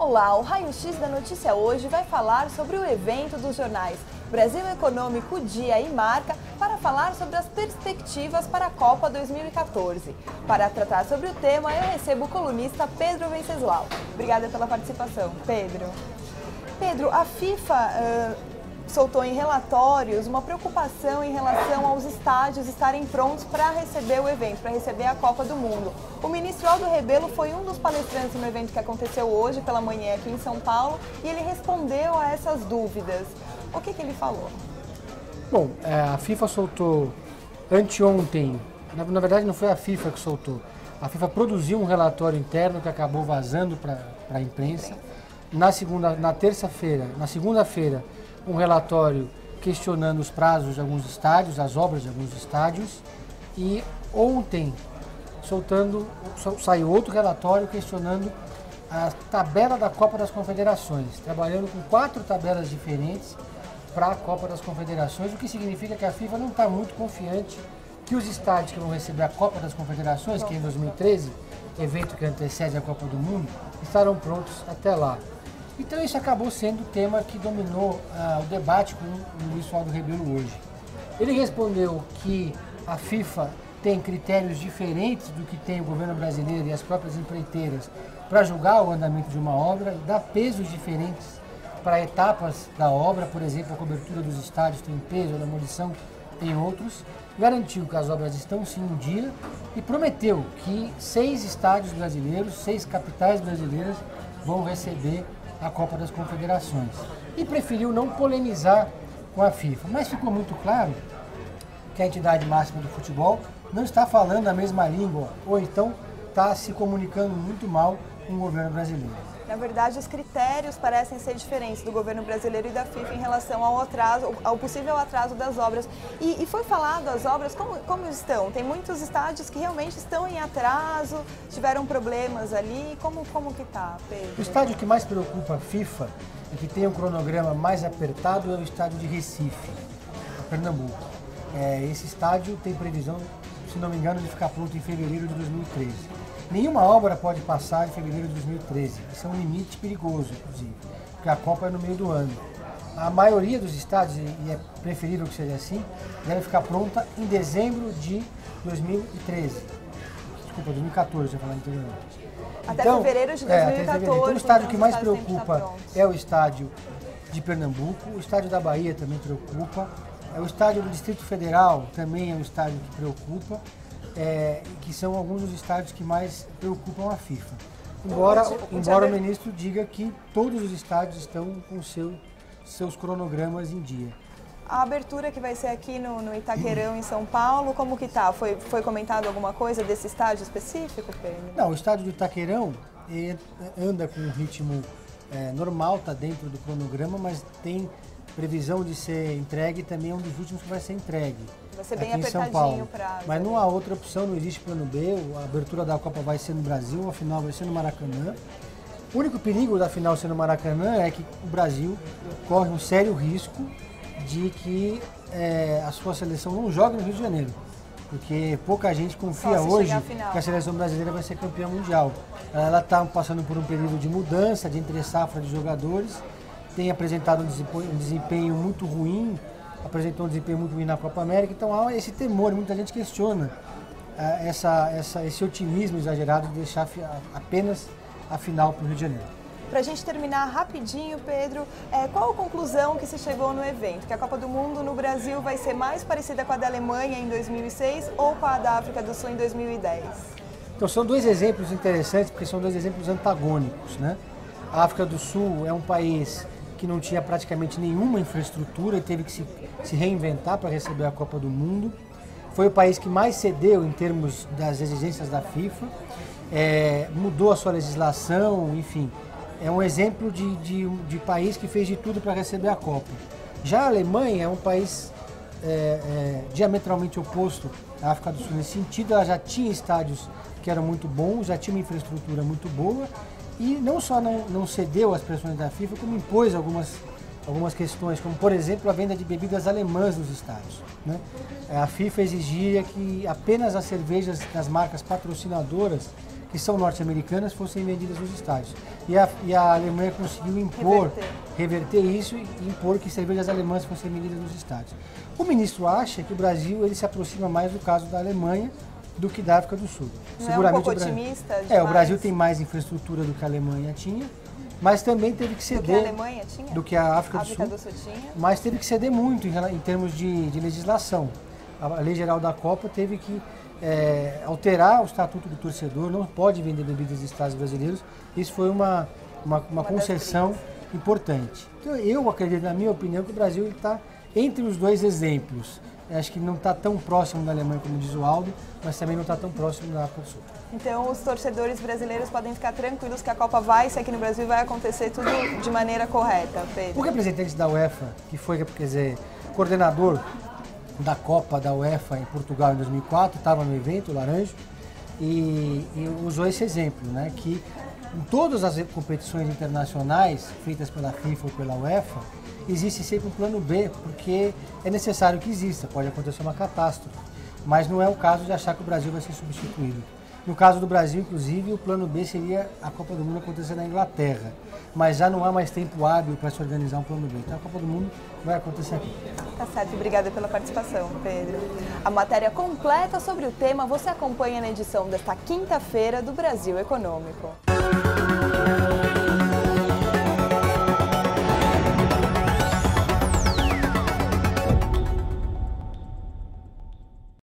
Olá, o Raio X da Notícia hoje vai falar sobre o evento dos jornais Brasil Econômico, Dia e Marca para falar sobre as perspectivas para a Copa 2014. Para tratar sobre o tema, eu recebo o colunista Pedro Venceslau. Obrigada pela participação, Pedro. Pedro, a FIFA soltou em relatórios uma preocupação em relação aos estádios estarem prontos para receber o evento, para receber a Copa do Mundo. O ministro Aldo Rebelo foi um dos palestrantes no evento que aconteceu hoje pela manhã aqui em São Paulo e ele respondeu a essas dúvidas. O que ele falou? Bom, a FIFA soltou anteontem, na verdade não foi a FIFA que soltou, a FIFA produziu um relatório interno que acabou vazando para a imprensa. Na segunda-feira, um relatório questionando os prazos de alguns estádios, as obras de alguns estádios, e ontem saiu outro relatório questionando a tabela da Copa das Confederações, trabalhando com 4 tabelas diferentes para a Copa das Confederações, o que significa que a FIFA não está muito confiante que os estádios que vão receber a Copa das Confederações, que é em 2013, evento que antecede a Copa do Mundo, estarão prontos até lá. Então isso acabou sendo o tema que dominou o debate com o ministro Aldo Rebelo hoje. Ele respondeu que a FIFA tem critérios diferentes do que tem o governo brasileiro e as próprias empreiteiras para julgar o andamento de uma obra, dá pesos diferentes para etapas da obra, por exemplo, a cobertura dos estádios tem um peso, a demolição tem outros, garantiu que as obras estão sim em dia e prometeu que 6 estádios brasileiros, 6 capitais brasileiras vão receber a Copa das Confederações. E preferiu não polemizar com a FIFA. Mas ficou muito claro que a entidade máxima do futebol não está falando a mesma língua, ou então está se comunicando muito mal com o governo brasileiro. Na verdade, os critérios parecem ser diferentes do governo brasileiro e da FIFA em relação ao possível atraso das obras. E foi falado as obras como estão? Tem muitos estádios que realmente estão em atraso, tiveram problemas ali. Como que está, Pedro? O estádio que mais preocupa a FIFA e que tem um cronograma mais apertado é o estádio de Recife, Pernambuco. Esse estádio tem previsão, se não me engano, de ficar pronto em fevereiro de 2013. Nenhuma obra pode passar em fevereiro de 2013. Isso é um limite perigoso, inclusive, porque a Copa é no meio do ano. A maioria dos estádios, e é preferível que seja assim, deve ficar pronta em dezembro de 2013. Desculpa, 2014, eu falei anteriormente. Até fevereiro de 2014. Então o estádio que mais preocupa é o estádio de Pernambuco, o estádio da Bahia também preocupa, o estádio do Distrito Federal também é um estádio que preocupa. Que são alguns dos estádios que mais preocupam a FIFA. Embora o ministro diga que todos os estádios estão com seus cronogramas em dia. A abertura que vai ser aqui no Itaquerão, em São Paulo, como que está? Foi comentado alguma coisa desse estádio específico, Pedro? Não, o estádio do Itaquerão anda com um ritmo normal, está dentro do cronograma, mas tem previsão de ser entregue, também é um dos últimos que vai ser entregue. Vai ser bem aqui em São apertadinho Paulo. o prazo. Mas não há outra opção, não existe plano B, a abertura da Copa vai ser no Brasil, a final vai ser no Maracanã. O único perigo da final ser no Maracanã é que o Brasil corre um sério risco de que a sua seleção não jogue no Rio de Janeiro. Porque pouca gente confia hoje que a seleção brasileira vai ser campeã mundial. Ela está passando por um período de mudança, de entre-safra de jogadores, tem apresentado um desempenho muito ruim, apresentou um desempenho muito ruim na Copa América, então há esse temor, muita gente questiona esse otimismo exagerado de deixar apenas a final para o Rio de Janeiro. Para a gente terminar rapidinho, Pedro, qual a conclusão que se chegou no evento? Que a Copa do Mundo no Brasil vai ser mais parecida com a da Alemanha em 2006 ou com a da África do Sul em 2010? Então são 2 exemplos interessantes, porque são 2 exemplos antagônicos, né? A África do Sul é um país que não tinha praticamente nenhuma infraestrutura e teve que se reinventar para receber a Copa do Mundo. Foi o país que mais cedeu em termos das exigências da FIFA, mudou a sua legislação, enfim. É um exemplo de país que fez de tudo para receber a Copa. Já a Alemanha é um país diametralmente oposto à África do Sul nesse sentido. Ela já tinha estádios que eram muito bons, já tinha uma infraestrutura muito boa, e não só não cedeu às pressões da FIFA, como impôs algumas questões, como por exemplo a venda de bebidas alemãs nos estádios, né? A FIFA exigia que apenas as cervejas das marcas patrocinadoras que são norte-americanas fossem vendidas nos estádios. E a Alemanha conseguiu reverter isso e impor que cervejas alemãs fossem vendidas nos estádios. O ministro acha que o Brasil ele se aproxima mais do caso da Alemanha do que da África do Sul. Não é um pouco otimista demais? O Brasil tem mais infraestrutura do que a Alemanha tinha, mas também teve que ceder... Do que a Alemanha tinha? Do que a África do Sul tinha. Mas teve que ceder muito em termos de legislação. A Lei Geral da Copa teve que alterar o estatuto do torcedor, não pode vender bebidas de estados brasileiros. Isso foi uma concessão importante. Então, eu acredito, na minha opinião, que o Brasil está entre os dois exemplos. Acho que não está tão próximo da Alemanha, como diz o Aldo, mas também não está tão próximo da África do Sul. Então, os torcedores brasileiros podem ficar tranquilos que a Copa vai ser aqui no Brasil e vai acontecer tudo de maneira correta, Pedro? O representante da UEFA, que foi, quer dizer, coordenador da Copa da UEFA em Portugal em 2004, estava no evento, o Laranjo, e usou esse exemplo, né, que em todas as competições internacionais feitas pela FIFA ou pela UEFA, existe sempre um plano B, porque é necessário que exista, pode acontecer uma catástrofe, mas não é o caso de achar que o Brasil vai ser substituído. No caso do Brasil, inclusive, o plano B seria a Copa do Mundo acontecer na Inglaterra, mas já não há mais tempo hábil para se organizar um plano B. Então a Copa do Mundo vai acontecer aqui. Tá certo, obrigada pela participação, Pedro. A matéria completa sobre o tema você acompanha na edição desta quinta-feira do Brasil Econômico.